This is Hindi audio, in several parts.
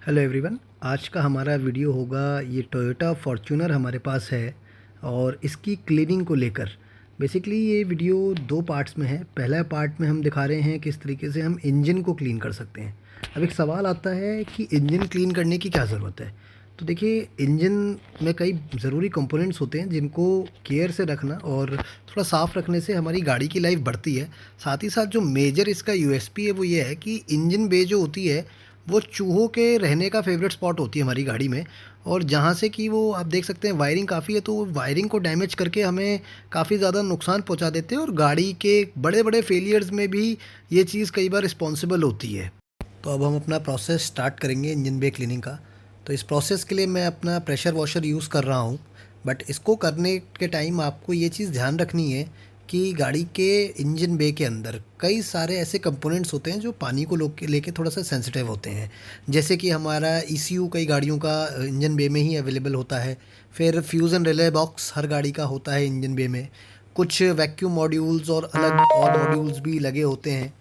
Hello everyone. आज का हमारा वीडियो होगा, ये टोयोटा फॉर्च्यूनर हमारे पास है और इसकी क्लीनिंग को लेकर। बेसिकली ये वीडियो दो पार्ट्स में है। पहला पार्ट में हम दिखा रहे हैं किस तरीके से हम इंजन को क्लीन कर सकते हैं। अब एक सवाल आता है कि इंजन क्लीन करने की क्या ज़रूरत है। तो देखिए, इंजन में कई ज़रूरी कंपोनेंट्स होते हैं जिनको केयर से रखना और थोड़ा साफ़ रखने से हमारी गाड़ी की लाइफ बढ़ती है। साथ ही साथ जो मेजर इसका यूएसपी है वो ये है कि इंजन बे जो होती है वो चूहों के रहने का फेवरेट स्पॉट होती है हमारी गाड़ी में। और जहाँ से कि वो आप देख सकते हैं वायरिंग काफ़ी है, तो वायरिंग को डैमेज करके हमें काफ़ी ज़्यादा नुकसान पहुँचा देते हैं और गाड़ी के बड़े बड़े फेलियर्स में भी ये चीज़ कई बार रिस्पॉन्सिबल होती है। तो अब हम अपना प्रोसेस स्टार्ट करेंगे इंजन बे क्लीनिंग का। तो इस प्रोसेस के लिए मैं अपना प्रेशर वॉशर यूज़ कर रहा हूँ। बट इसको करने के टाइम आपको ये चीज़ ध्यान रखनी है कि गाड़ी के इंजन बे के अंदर कई सारे ऐसे कंपोनेंट्स होते हैं जो पानी को लेके थोड़ा सा सेंसिटिव होते हैं। जैसे कि हमारा ईसीयू कई गाड़ियों का इंजन बे में ही अवेलेबल होता है। फिर फ्यूज़ एंड रिले बॉक्स हर गाड़ी का होता है इंजन बे में। कुछ वैक्यूम मॉड्यूल्स और अलग और मॉड्यूल्स भी लगे होते हैं।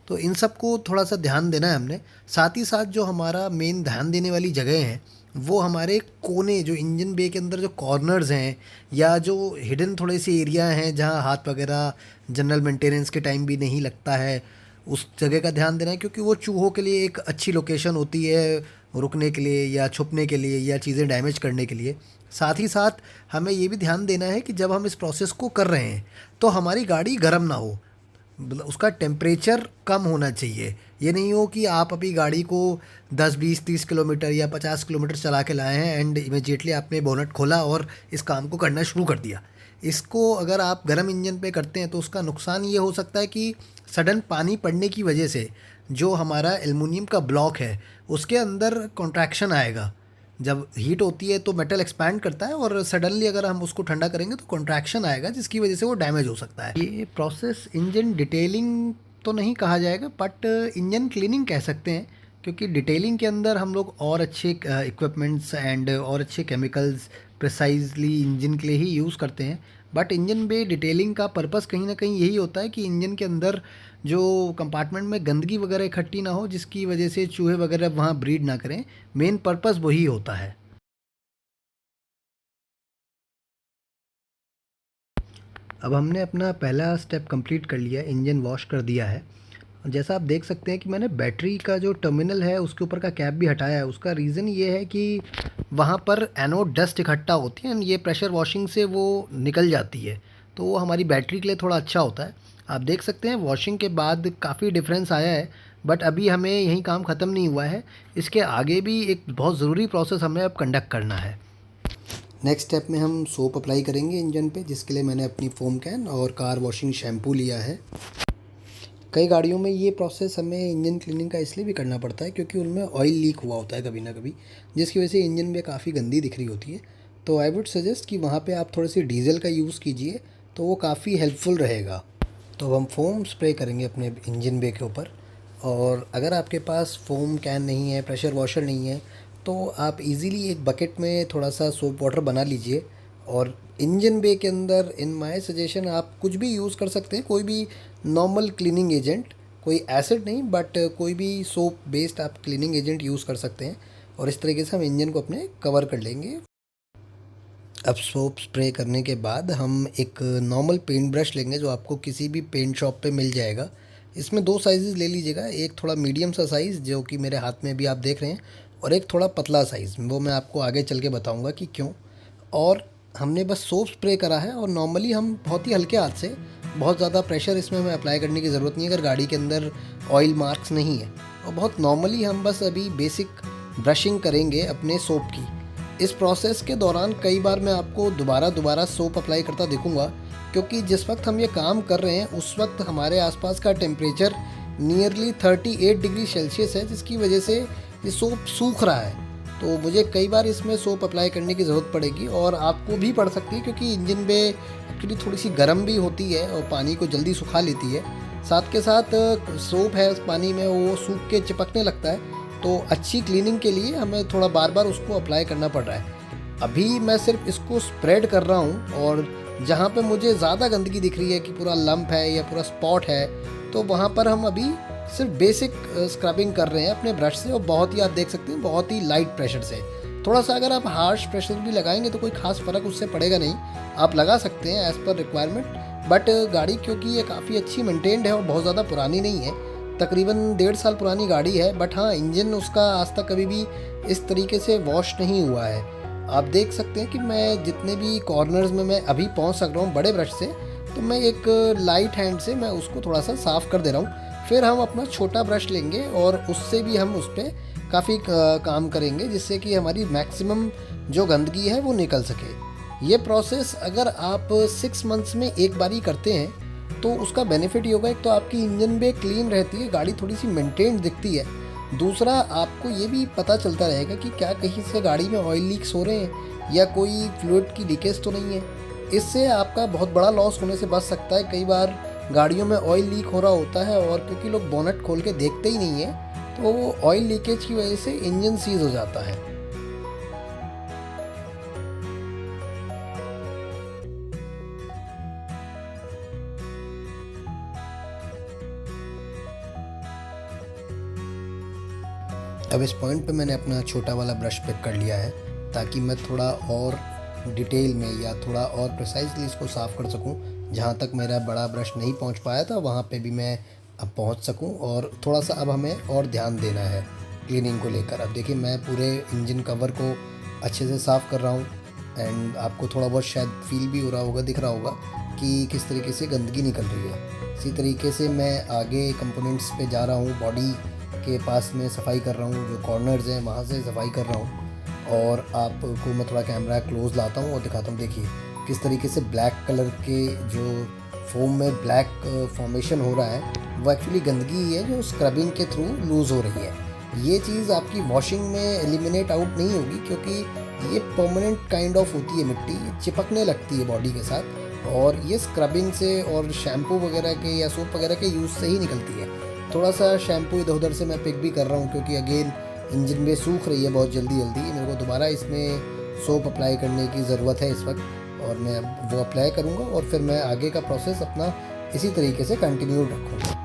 तो इन सब को थोड़ा सा ध्यान देना है हमने। साथ ही साथ जो हमारा मेन ध्यान देने वाली जगह हैं वो हमारे कोने, जो इंजन बे के अंदर जो कॉर्नर्स हैं या जो हिडन थोड़े से एरिया हैं जहाँ हाथ वगैरह जनरल मेंटेनेंस के टाइम भी नहीं लगता है, उस जगह का ध्यान देना है। क्योंकि वो चूहों के लिए एक अच्छी लोकेशन होती है रुकने के लिए या छुपने के लिए या चीज़ें डैमेज करने के लिए। साथ ही साथ हमें ये भी ध्यान देना है कि जब हम इस प्रोसेस को कर रहे हैं तो हमारी गाड़ी गर्म ना हो, मतलब उसका टेम्परेचर कम होना चाहिए। ये नहीं हो कि आप अभी गाड़ी को 10 20 30 किलोमीटर या 50 किलोमीटर चला के लाए हैं एंड इमीडिएटली आपने बोनट खोला और इस काम को करना शुरू कर दिया। इसको अगर आप गर्म इंजन पे करते हैं तो उसका नुकसान ये हो सकता है कि सडन पानी पड़ने की वजह से जो हमारा एल्युमिनियम का ब्लॉक है उसके अंदर कॉन्ट्रैक्शन आएगा। जब हीट होती है तो मेटल एक्सपैंड करता है और सडनली अगर हम उसको ठंडा करेंगे तो कॉन्ट्रैक्शन आएगा जिसकी वजह से वो डैमेज हो सकता है। ये प्रोसेस इंजन डिटेलिंग तो नहीं कहा जाएगा बट इंजन क्लीनिंग कह सकते हैं। क्योंकि डिटेलिंग के अंदर हम लोग और अच्छे इक्विपमेंट्स एंड और अच्छे केमिकल्स प्रिसाइजली इंजन के लिए ही यूज़ करते हैं। बट इंजन में डिटेलिंग का पर्पस कहीं ना कहीं यही होता है कि इंजन के अंदर जो कंपार्टमेंट में गंदगी वगैरह इकट्ठी ना हो जिसकी वजह से चूहे वगैरह वहाँ ब्रीड ना करें। मेन पर्पस वही होता है। अब हमने अपना पहला स्टेप कंप्लीट कर लिया, इंजन वॉश कर दिया है। जैसा आप देख सकते हैं कि मैंने बैटरी का जो टर्मिनल है उसके ऊपर का कैप भी हटाया है। उसका रीज़न ये है कि वहाँ पर एनोड डस्ट इकट्ठा होती है एंड ये प्रेशर वॉशिंग से वो निकल जाती है, तो वो हमारी बैटरी के लिए थोड़ा अच्छा होता है। आप देख सकते हैं वॉशिंग के बाद काफ़ी डिफरेंस आया है। बट अभी हमें यही काम ख़त्म नहीं हुआ है, इसके आगे भी एक बहुत ज़रूरी प्रोसेस हमें अब कंडक्ट करना है। नेक्स्ट स्टेप में हम सोप अप्लाई करेंगे इंजन पे, जिसके लिए मैंने अपनी फोम कैन और कार वॉशिंग शैम्पू लिया है। कई गाड़ियों में ये प्रोसेस हमें इंजन क्लीनिंग का इसलिए भी करना पड़ता है क्योंकि उनमें ऑयल लीक हुआ होता है कभी ना कभी, जिसकी वजह से इंजन में काफ़ी गंदी दिख रही होती है। तो आई वुड सजेस्ट कि वहाँ पे आप थोड़ी सी डीजल का यूज़ कीजिए तो वो काफ़ी हेल्पफुल रहेगा। तो अब हम फोम स्प्रे करेंगे अपने इंजन बे के ऊपर। और अगर आपके पास फोम कैन नहीं है, प्रेशर वॉशर नहीं है, तो आप इजीली एक बकेट में थोड़ा सा सोप वाटर बना लीजिए और इंजन बे के अंदर इन माय सजेशन आप कुछ भी यूज़ कर सकते हैं, कोई भी नॉर्मल क्लीनिंग एजेंट, कोई एसिड नहीं बट कोई भी सोप बेस्ड आप क्लीनिंग एजेंट यूज़ कर सकते हैं। और इस तरीके से हम इंजन को अपने कवर कर लेंगे। अब सोप स्प्रे करने के बाद हम एक नॉर्मल पेंट ब्रश लेंगे जो आपको किसी भी पेंट शॉप पे मिल जाएगा। इसमें दो साइज़ ले लीजिएगा, एक थोड़ा मीडियम सा साइज़ जो कि मेरे हाथ में भी आप देख रहे हैं, और एक थोड़ा पतला साइज़, वो मैं आपको आगे चल के बताऊंगा कि क्यों। और हमने बस सोप स्प्रे करा है और नॉर्मली हम बहुत ही हल्के हाथ से, बहुत ज़्यादा प्रेशर इसमें हमें अप्लाई करने की ज़रूरत नहीं है अगर गाड़ी के अंदर ऑयल मार्क्स नहीं है। और बहुत नॉर्मली हम बस अभी बेसिक ब्रशिंग करेंगे अपने सोप की। इस प्रोसेस के दौरान कई बार मैं आपको दोबारा सोप अप्लाई करता दिखूंगा, क्योंकि जिस वक्त हम ये काम कर रहे हैं उस वक्त हमारे आसपास का टेम्परेचर नियरली 38 डिग्री सेल्सियस है, जिसकी वजह से ये सोप सूख रहा है। तो मुझे कई बार इसमें सोप अप्लाई करने की ज़रूरत पड़ेगी और आपको भी पड़ सकती है, क्योंकि इंजन बे एक्चुअली थोड़ी सी गर्म भी होती है और पानी को जल्दी सुखा लेती है। साथ के साथ सोप है उस पानी में वो सूख के चिपकने लगता है, तो अच्छी क्लीनिंग के लिए हमें थोड़ा बार बार उसको अप्लाई करना पड़ रहा है। अभी मैं सिर्फ इसको स्प्रेड कर रहा हूँ और जहाँ पे मुझे ज़्यादा गंदगी दिख रही है कि पूरा लंप है या पूरा स्पॉट है, तो वहाँ पर हम अभी सिर्फ बेसिक स्क्रबिंग कर रहे हैं अपने ब्रश से, और बहुत ही आप देख सकते हैं बहुत ही लाइट प्रेशर से। थोड़ा सा अगर आप हार्श प्रेशर भी लगाएंगे तो कोई खास फ़र्क उससे पड़ेगा नहीं, आप लगा सकते हैं एज़ पर रिक्वायरमेंट। बट गाड़ी क्योंकि ये काफ़ी अच्छी मेंटेन्ड है और बहुत ज़्यादा पुरानी नहीं है, तकरीबन 1.5 साल पुरानी गाड़ी है, बट हाँ इंजन उसका आज तक कभी भी इस तरीके से वॉश नहीं हुआ है। आप देख सकते हैं कि मैं जितने भी कॉर्नर्स में मैं अभी पहुंच सक रहा हूँ बड़े ब्रश से, तो मैं एक लाइट हैंड से मैं उसको थोड़ा सा साफ़ कर दे रहा हूँ। फिर हम अपना छोटा ब्रश लेंगे और उससे भी हम उस पर काफ़ी काम करेंगे, जिससे कि हमारी मैक्सिमम जो गंदगी है वो निकल सके। ये प्रोसेस अगर आप 6 मंथ्स में एक बार ही करते हैं तो उसका बेनिफिट ये होगा, एक तो आपकी इंजन भी क्लीन रहती है, गाड़ी थोड़ी सी मेंटेन्ड दिखती है, दूसरा आपको ये भी पता चलता रहेगा कि क्या कहीं से गाड़ी में ऑयल लीक्स हो रहे हैं या कोई फ्लूइड की लीकेज तो नहीं है। इससे आपका बहुत बड़ा लॉस होने से बच सकता है। कई बार गाड़ियों में ऑयल लीक हो रहा होता है और क्योंकि लोग बोनट खोल के देखते ही नहीं है, तो वो ऑयल लीकेज की वजह से इंजन सीज हो जाता है। अब इस पॉइंट पे मैंने अपना छोटा वाला ब्रश पिक कर लिया है, ताकि मैं थोड़ा और डिटेल में या थोड़ा और प्रिसाइजली इसको साफ़ कर सकूं। जहां तक मेरा बड़ा ब्रश नहीं पहुंच पाया था वहां पे भी मैं अब पहुंच सकूं, और थोड़ा सा अब हमें और ध्यान देना है क्लीनिंग को लेकर। अब देखिए मैं पूरे इंजन कवर को अच्छे से साफ़ कर रहा हूँ, एंड आपको थोड़ा बहुत शायद फील भी हो रहा होगा, दिख रहा होगा कि किस तरीके से गंदगी निकल रही है। इसी तरीके से मैं आगे कंपोनेंट्स पे जा रहा हूँ, बॉडी के पास में सफाई कर रहा हूँ, जो कॉर्नर्स हैं वहाँ से सफाई कर रहा हूँ। और आपको मैं थोड़ा कैमरा क्लोज लाता हूँ और दिखाता हूँ। देखिए किस तरीके से ब्लैक कलर के जो फोम में ब्लैक फॉर्मेशन हो रहा है, वो एक्चुअली गंदगी ही है जो स्क्रबिंग के थ्रू लूज़ हो रही है। ये चीज़ आपकी वॉशिंग में एलिमिनेट आउट नहीं होगी, क्योंकि ये परमानेंट काइंड ऑफ होती है, मिट्टी चिपकने लगती है बॉडी के साथ, और ये स्क्रबिंग से और शैम्पू वगैरह के या सोप वगैरह के यूज़ से ही निकलती है। थोड़ा सा शैम्पू इधर उधर से मैं पिक भी कर रहा हूँ, क्योंकि अगेन इंजन में सूख रही है बहुत जल्दी मेरे को दोबारा इसमें सोप अप्लाई करने की ज़रूरत है इस वक्त, और मैं वो अप्लाई करूँगा और फिर मैं आगे का प्रोसेस अपना इसी तरीके से कंटिन्यू रखूँगा।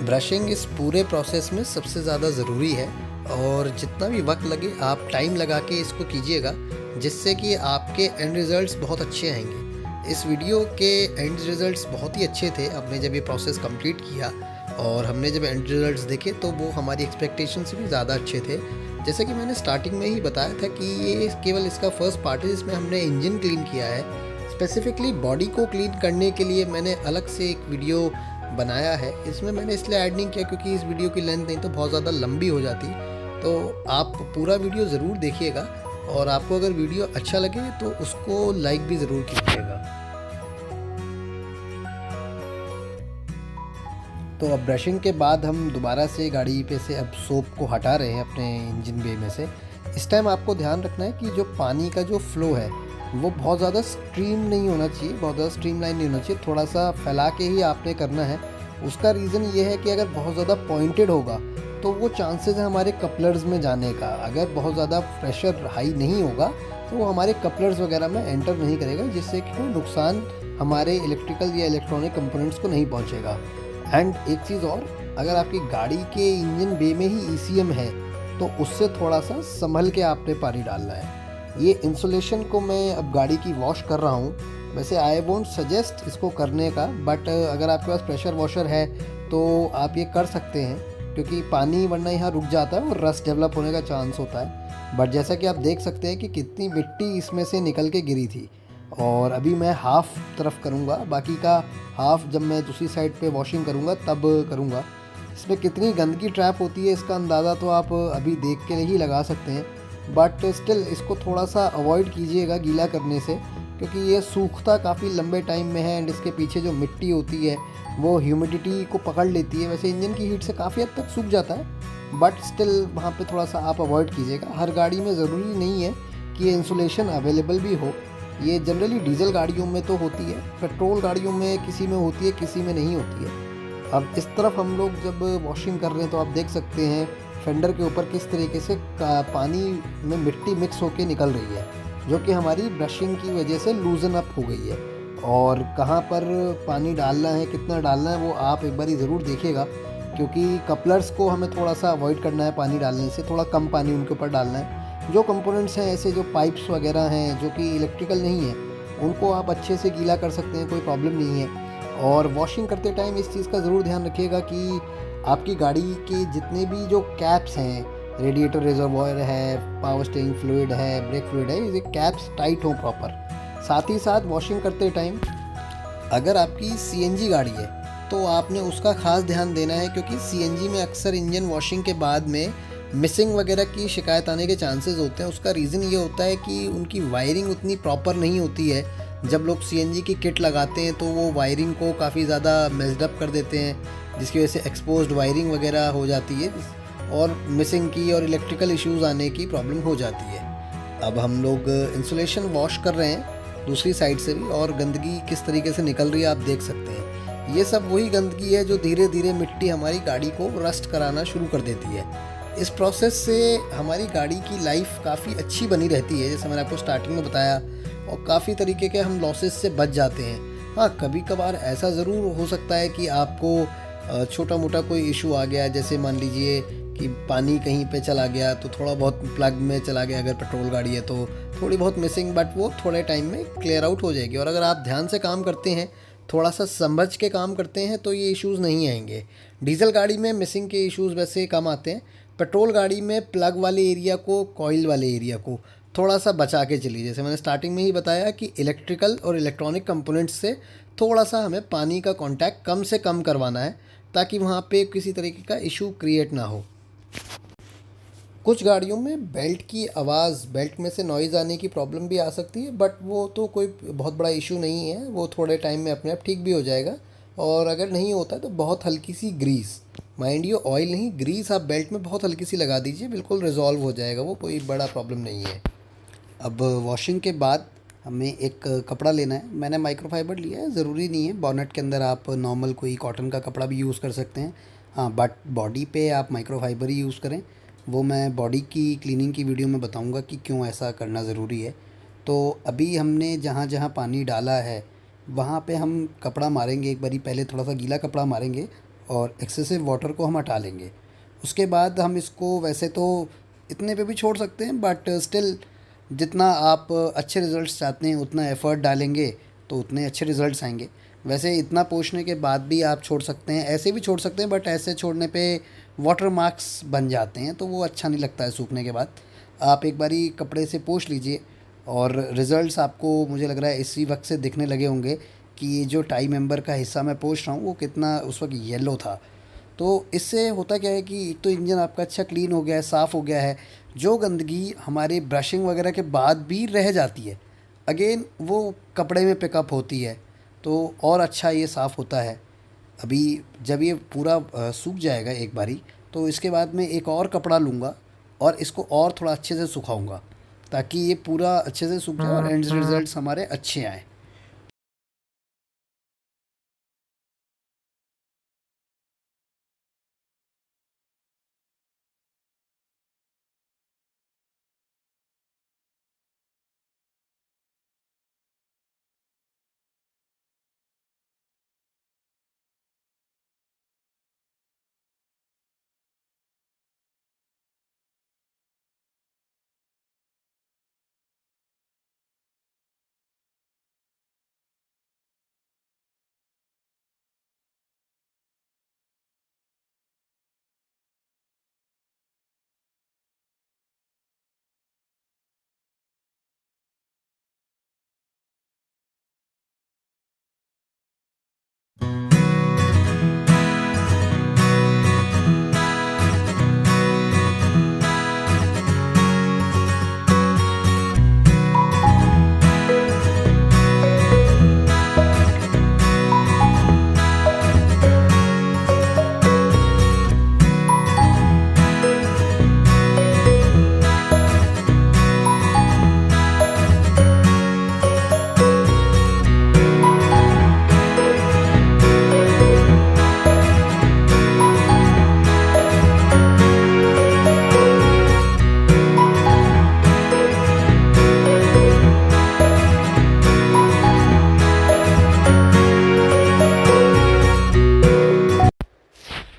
ब्रशिंग इस पूरे प्रोसेस में सबसे ज़्यादा ज़रूरी है, और जितना भी वक्त लगे आप टाइम लगा के इसको कीजिएगा, जिससे कि आपके एंड रिज़ल्ट्स बहुत अच्छे आएंगे। इस वीडियो के एंड रिज़ल्ट्स बहुत ही अच्छे थे। हमने जब ये प्रोसेस कंप्लीट किया और हमने जब एंड रिज़ल्ट्स देखे तो वो हमारी एक्सपेक्टेशन से भी ज़्यादा अच्छे थे। जैसे कि मैंने स्टार्टिंग में ही बताया था कि ये केवल इसका फर्स्ट पार्ट है जिसमें हमने इंजन क्लीन किया है। स्पेसिफिकली बॉडी को क्लीन करने के लिए मैंने अलग से एक वीडियो बनाया है। इसमें मैंने इसलिए ऐड नहीं किया क्योंकि इस वीडियो की लेंथ नहीं तो बहुत ज़्यादा लंबी हो जाती, तो आप पूरा वीडियो ज़रूर देखिएगा, और आपको अगर वीडियो अच्छा लगे तो उसको लाइक भी ज़रूर कीजिएगा। तो अब ब्रशिंग के बाद हम दोबारा से गाड़ी पे से अब सोप को हटा रहे हैं अपने इंजन बे में से। इस टाइम आपको ध्यान रखना है कि जो पानी का जो फ्लो है वो बहुत ज़्यादा स्ट्रीम नहीं होना चाहिए, बहुत ज़्यादा स्ट्रीमलाइन नहीं होना चाहिए, थोड़ा सा फैला के ही आपने करना है। उसका रीज़न ये है कि अगर बहुत ज़्यादा पॉइंटेड होगा तो वो चांसेस है हमारे कपलर्स में जाने का। अगर बहुत ज़्यादा प्रेशर हाई नहीं होगा तो वो हमारे कपलर्स वगैरह में एंटर नहीं करेगा, जिससे कि कोई नुकसान हमारे इलेक्ट्रिकल या इलेक्ट्रॉनिक कंपोनेंट्स को नहीं पहुँचेगा। एंड एक चीज़ और, अगर आपकी गाड़ी के इंजन बे में ही ईसीएम है तो उससे थोड़ा सा संभल के आपने पानी डालना है। ये इंसुलेशन को मैं अब गाड़ी की वॉश कर रहा हूँ। वैसे आई वोंट सजेस्ट इसको करने का, बट अगर आपके पास प्रेशर वॉशर है तो आप ये कर सकते हैं, क्योंकि पानी वरना यहाँ रुक जाता है और रस्ट डेवलप होने का चांस होता है। बट जैसा कि आप देख सकते हैं कि कितनी मिट्टी इसमें से निकल के गिरी थी, और अभी मैं हाफ़ तरफ करूँगा, बाकी का हाफ़ जब मैं दूसरी साइड पे वॉशिंग करूँगा तब करूँगा। इसमें कितनी गंदगी ट्रैप होती है इसका अंदाज़ा तो आप अभी देख के ही लगा सकते हैं, बट स्टिल इसको थोड़ा सा अवॉइड कीजिएगा गीला करने से, क्योंकि ये सूखता काफ़ी लंबे टाइम में है एंड इसके पीछे जो मिट्टी होती है वो ह्यूमिडिटी को पकड़ लेती है। वैसे इंजन की हीट से काफ़ी हद तक सूख जाता है, बट स्टिल वहाँ पे थोड़ा सा आप अवॉइड कीजिएगा। हर गाड़ी में ज़रूरी नहीं है कि ये इंसुलेशन अवेलेबल भी हो, ये जनरली डीजल गाड़ियों में तो होती है, पेट्रोल गाड़ियों में किसी में होती है, किसी में नहीं होती है। अब इस तरफ हम लोग जब वॉशिंग कर रहे हैं तो आप देख सकते हैं फेंडर के ऊपर किस तरीके से पानी में मिट्टी मिक्स होके निकल रही है, जो कि हमारी ब्रशिंग की वजह से लूजन अप हो गई है। और कहाँ पर पानी डालना है, कितना डालना है, वो आप एक बारी ज़रूर देखिएगा, क्योंकि कपलर्स को हमें थोड़ा सा अवॉइड करना है पानी डालने से, थोड़ा कम पानी उनके ऊपर डालना है। जो कंपोनेंट्स हैं, ऐसे जो पाइप्स वगैरह हैं जो कि इलेक्ट्रिकल नहीं है, उनको आप अच्छे से गीला कर सकते हैं, कोई प्रॉब्लम नहीं है। और वॉशिंग करते टाइम इस चीज़ का ज़रूर ध्यान रखिएगा कि आपकी गाड़ी के जितने भी जो कैप्स हैं, रेडिएटर रिजर्वॉयर है, पावर स्टीयरिंग फ्लूइड है, ब्रेक फ्लूइड है, ये कैप्स टाइट हों प्रॉपर। साथ ही साथ वॉशिंग करते टाइम अगर आपकी सीएनजी गाड़ी है तो आपने उसका ख़ास ध्यान देना है, क्योंकि सीएनजी में अक्सर इंजन वॉशिंग के बाद में मिसिंग वगैरह की शिकायत आने के चांसेस होते हैं। उसका रीज़न ये होता है कि उनकी वायरिंग उतनी प्रॉपर नहीं होती है। जब लोग सीएनजी की किट लगाते हैं तो वो वायरिंग को काफ़ी ज़्यादा मेस्ड अप कर देते हैं, जिसकी वजह से एक्सपोज्ड वायरिंग वगैरह हो जाती है और मिसिंग की और इलेक्ट्रिकल इश्यूज़ आने की प्रॉब्लम हो जाती है। अब हम लोग इंसुलेशन वॉश कर रहे हैं दूसरी साइड से भी, और गंदगी किस तरीके से निकल रही है आप देख सकते हैं। ये सब वही गंदगी है जो धीरे धीरे मिट्टी हमारी गाड़ी को रस्ट कराना शुरू कर देती है। इस प्रोसेस से हमारी गाड़ी की लाइफ काफ़ी अच्छी बनी रहती है, जैसे मैंने आपको स्टार्टिंग में बताया, और काफ़ी तरीके के हम लॉसेस से बच जाते हैं। हाँ, कभी कभार ऐसा ज़रूर हो सकता है कि आपको छोटा मोटा कोई इशू आ गया, जैसे मान लीजिए कि पानी कहीं पे चला गया तो थोड़ा बहुत प्लग में चला गया, अगर पेट्रोल गाड़ी है तो थोड़ी बहुत मिसिंग, बट वो थोड़े टाइम में क्लियर आउट हो जाएगी। और अगर आप ध्यान से काम करते हैं, थोड़ा सा समझ के काम करते हैं, तो ये इश्यूज़ नहीं आएंगे। डीजल गाड़ी में मिसिंग के इश्यूज़ वैसे कम आते हैं। पेट्रोल गाड़ी में प्लग वाले एरिया को, कॉइल वाले एरिया को थोड़ा सा बचा के चलिए। जैसे मैंने स्टार्टिंग में ही बताया कि इलेक्ट्रिकल और इलेक्ट्रॉनिक कंपोनेंट्स से थोड़ा सा हमें पानी का कांटेक्ट कम से कम करवाना है, ताकि वहाँ पे किसी तरीके का इशू क्रिएट ना हो। कुछ गाड़ियों में बेल्ट की आवाज़, बेल्ट में से नॉइज़ आने की प्रॉब्लम भी आ सकती है, बट वो तो कोई बहुत बड़ा इशू नहीं है, वो थोड़े टाइम में अपने आप ठीक भी हो जाएगा। और अगर नहीं होता तो बहुत हल्की सी ग्रीस, माइंड यू ऑयल नहीं, ग्रीस आप बेल्ट में बहुत हल्की सी लगा दीजिए, बिल्कुल रिजॉल्व हो जाएगा, वो कोई बड़ा प्रॉब्लम नहीं है। अब वॉशिंग के बाद हमें एक कपड़ा लेना है। मैंने माइक्रोफाइबर लिया है, ज़रूरी नहीं है बॉनेट के अंदर आप नॉर्मल कोई कॉटन का कपड़ा भी यूज़ कर सकते हैं, हाँ, बट बॉडी पे आप माइक्रोफाइबर ही यूज़ करें। वो मैं बॉडी की क्लीनिंग की वीडियो में बताऊंगा कि क्यों ऐसा करना ज़रूरी है। तो अभी हमने जहाँ जहाँ पानी डाला है वहाँ पे हम कपड़ा मारेंगे एक बारी, पहले थोड़ा सा गीला कपड़ा मारेंगे और एक्सेसिव वाटर को हम हटा लेंगे। उसके बाद हम इसको वैसे तो इतने पे भी छोड़ सकते हैं, बट स्टिल जितना आप अच्छे रिज़ल्ट्स चाहते हैं उतना एफ़र्ट डालेंगे तो उतने अच्छे रिज़ल्ट्स आएंगे। वैसे इतना पोंछने के बाद भी आप छोड़ सकते हैं, ऐसे भी छोड़ सकते हैं, बट ऐसे छोड़ने पे वाटर मार्क्स बन जाते हैं तो वो अच्छा नहीं लगता है सूखने के बाद। आप एक बारी कपड़े से पोंछ लीजिए और रिज़ल्ट्स आपको, मुझे लग रहा है इसी वक्त से दिखने लगे होंगे कि ये जो टाई मेंबर का हिस्सा मैं पोंछ रहा हूँ वो कितना उस वक्त येलो था। तो इससे होता क्या है कि एक तो इंजन आपका अच्छा क्लीन हो गया है, साफ़ हो गया है। जो गंदगी हमारे ब्रशिंग वगैरह के बाद भी रह जाती है, अगेन वो कपड़े में पिकअप होती है, तो और अच्छा ये साफ़ होता है। अभी जब ये पूरा सूख जाएगा एक बारी, तो इसके बाद मैं एक और कपड़ा लूँगा और इसको और थोड़ा अच्छे से सुखाऊंगा, ताकि ये पूरा अच्छे से सूख जाए और एंड रिजल्ट्स हमारे अच्छे आए।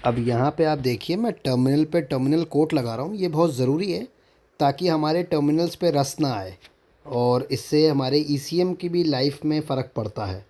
अब यहाँ पे आप देखिए, मैं टर्मिनल पे टर्मिनल कोट लगा रहा हूँ। ये बहुत ज़रूरी है ताकि हमारे टर्मिनल्स पे रस्ट ना आए, और इससे हमारे ईसीएम की भी लाइफ में फ़र्क पड़ता है।